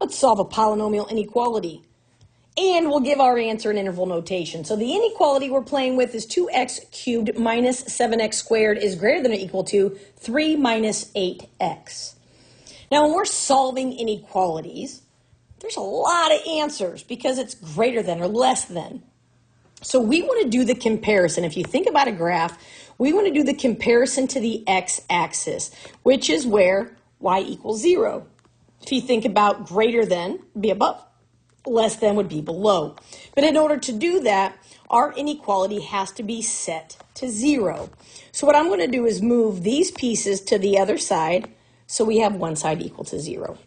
Let's solve a polynomial inequality. And we'll give our answer in interval notation. So the inequality we're playing with is 2x cubed minus 7x squared is greater than or equal to 3 minus 8x. Now when we're solving inequalities, there's a lot of answers because it's greater than or less than. So we want to do the comparison. If you think about a graph, we want to do the comparison to the x-axis, which is where y equals 0. If you think about greater than, be above. Less than would be below. But in order to do that, our inequality has to be set to 0. So what I'm going to do is move these pieces to the other side so we have one side equal to 0.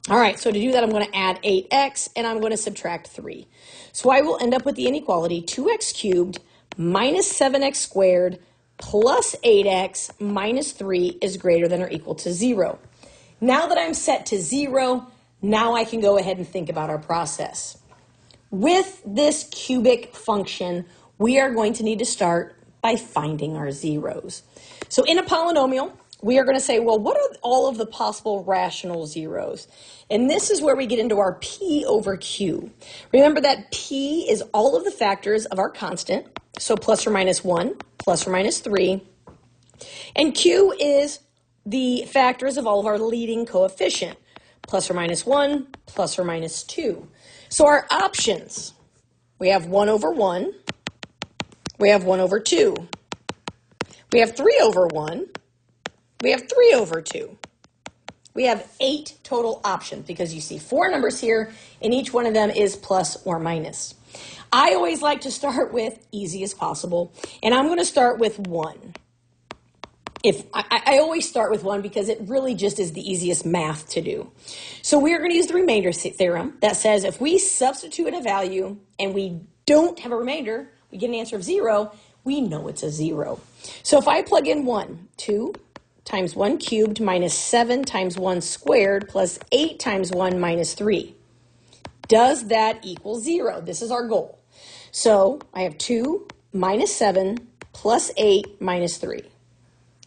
All right, so to do that, I'm going to add 8x and I'm going to subtract 3. So I will end up with the inequality 2x cubed minus 7x squared plus 8x minus 3 is greater than or equal to 0. Now that I'm set to 0, now I can go ahead and think about our process. With this cubic function, we are going to need to start by finding our zeros. So in a polynomial, we are going to say, well, what are all of the possible rational zeros? And this is where we get into our P over Q. Remember that P is all of the factors of our constant, so plus or minus 1, plus or minus 3. And Q is the factors of all of our leading coefficient, plus or minus 1, plus or minus 2. So our options, we have 1 over 1, we have 1 over 2, we have 3 over 1, we have 3 over 2. We have 8 total options because you see 4 numbers here and each one of them is plus or minus. I always like to start with easy as possible, and I'm going to start with 1. I always start with 1 because it really just is the easiest math to do. So we're going to use the remainder theorem that says if we substitute a value and we don't have a remainder, we get an answer of 0, we know it's a 0. So if I plug in 1, 2 times 1 cubed minus 7 times 1 squared plus 8 times 1 minus 3, does that equal 0? This is our goal. So I have 2 minus 7 plus 8 minus 3.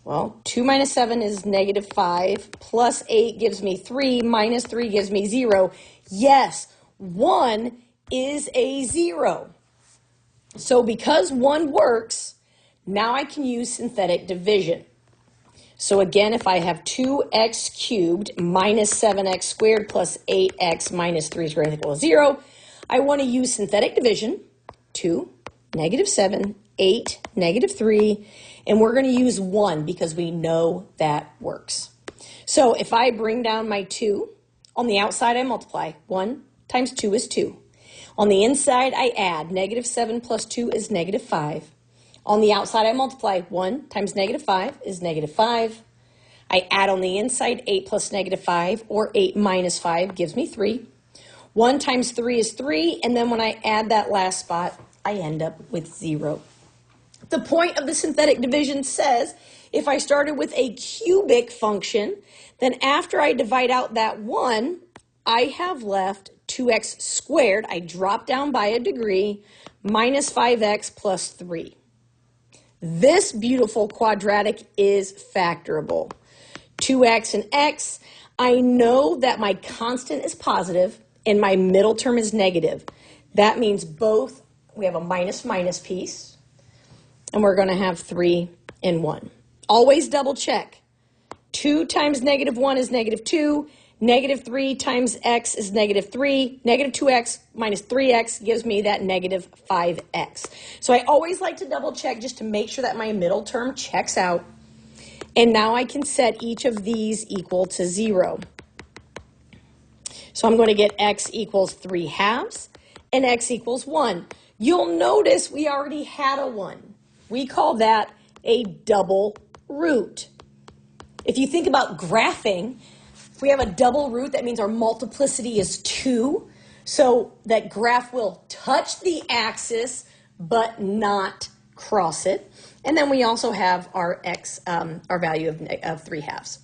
Well, 2 minus 7 is negative 5, plus 8 gives me 3, minus 3 gives me 0. Yes, 1 is a 0. So because 1 works, now I can use synthetic division. So again, if I have 2x cubed minus 7x squared plus 8x minus 3 is greater than or equal to 0, I want to use synthetic division. 2, negative 7, 8, negative 3, and we're going to use 1 because we know that works. So if I bring down my 2, on the outside I multiply. 1 times 2 is 2. On the inside I add. Negative 7 plus 2 is negative 5. On the outside I multiply. 1 times negative 5 is negative 5. I add on the inside 8 plus negative 5, or 8 minus 5 gives me 3. 1 times 3 is 3, and then when I add that last spot, I end up with 0. The point of the synthetic division says if I started with a cubic function, then after I divide out that 1, I have left 2x squared, I drop down by a degree, minus 5x plus 3. This beautiful quadratic is factorable. 2x and x, I know that my constant is positive and my middle term is negative. That means both, we have a minus minus piece, and we're going to have 3 and 1. Always double check. 2 times negative 1 is negative 2. Negative 3 times x is negative 3. Negative 2x minus 3x gives me that negative 5x. So I always like to double check just to make sure that my middle term checks out. And now I can set each of these equal to 0. So I'm going to get x equals 3 halves and x equals 1. You'll notice we already had a 1. We call that a double root. If you think about graphing, if we have a double root, that means our multiplicity is 2. So that graph will touch the axis, but not cross it. And then we also have our x, our value of 3 halves.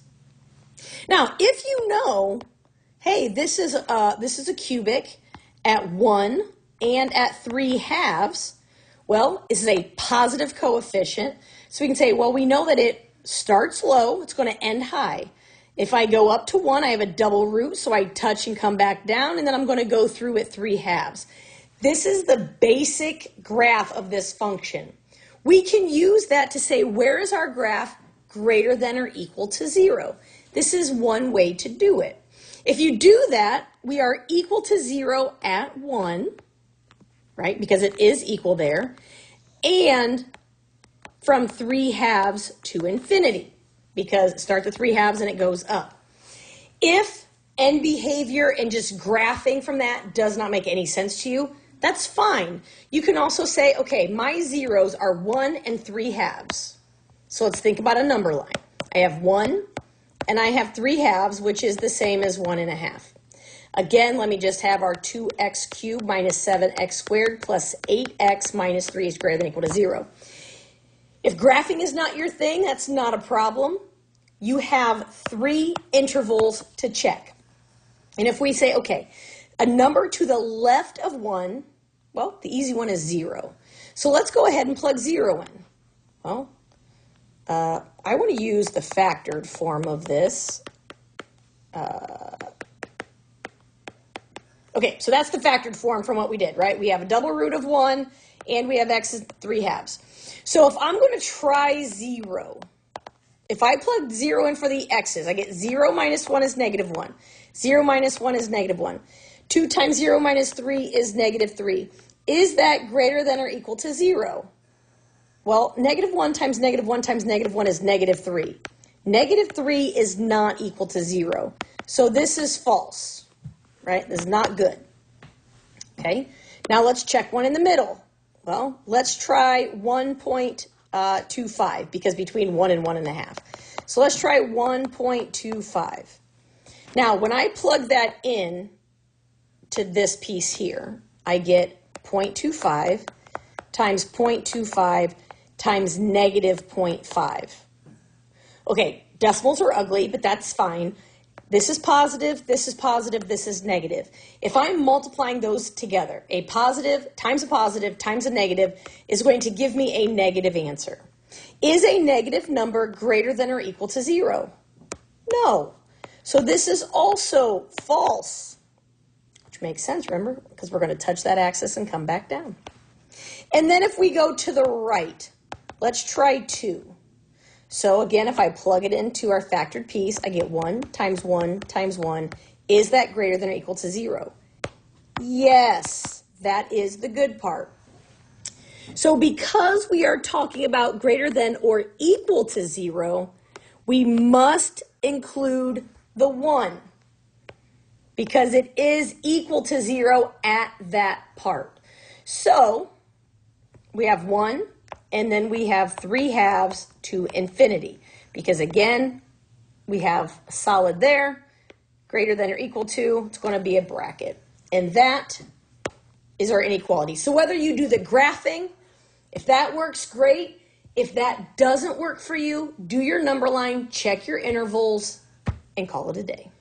Now, if you know, hey, this is a cubic at 1 and at 3 halves, well, this is a positive coefficient. So we can say, well, we know that it starts low, it's going to end high. If I go up to 1, I have a double root, so I touch and come back down, and then I'm going to go through at 3 halves. This is the basic graph of this function. We can use that to say, where is our graph greater than or equal to 0? This is one way to do it. If you do that, we are equal to 0 at 1, right, because it is equal there, and from 3 halves to infinity, because it starts at 3 halves and it goes up. If end behavior and just graphing from that does not make any sense to you, that's fine. You can also say, okay, my zeros are 1 and 3 halves. So let's think about a number line. I have 1 and I have 3 halves, which is the same as 1 1/2. Again, let me just have our 2x cubed minus 7x squared plus 8x minus 3 is greater than or equal to 0. If graphing is not your thing, that's not a problem. You have 3 intervals to check. And if we say, okay, a number to the left of 1, well, the easy one is 0. So let's go ahead and plug 0 in. Well, I want to use the factored form of this. Okay, so that's the factored form from what we did, right? We have a double root of 1, and we have x is 3 halves. So if I'm going to try 0, if I plug 0 in for the x's, I get 0 minus 1 is negative 1. 0 minus 1 is negative 1. 2 times 0 minus 3 is negative 3. Is that greater than or equal to 0? Well, negative 1 times negative 1 times negative 1 is negative 3. Negative 3 is not equal to 0. So this is false, right? This is not good. Okay, now let's check one in the middle. Well, let's try 1.25 because between 1 and 1 1/2. So let's try 1.25. Now, when I plug that in to this piece here, I get 0.25 times 0.25 times negative 0.5. Okay, decimals are ugly, but that's fine. This is positive, this is positive, this is negative. If I'm multiplying those together, a positive times a negative is going to give me a negative answer. Is a negative number greater than or equal to 0? No. So this is also false, which makes sense, remember, because we're going to touch that axis and come back down. And then if we go to the right, let's try 2. So again, if I plug it into our factored piece, I get 1 times 1 times 1. Is that greater than or equal to 0? Yes, that is the good part. So because we are talking about greater than or equal to 0, we must include the 1 because it is equal to 0 at that part. So we have 1. And then we have 3 halves to infinity because, again, we have a solid there, greater than or equal to, it's going to be a bracket. And that is our inequality. So whether you do the graphing, if that works, great. If that doesn't work for you, do your number line, check your intervals, and call it a day.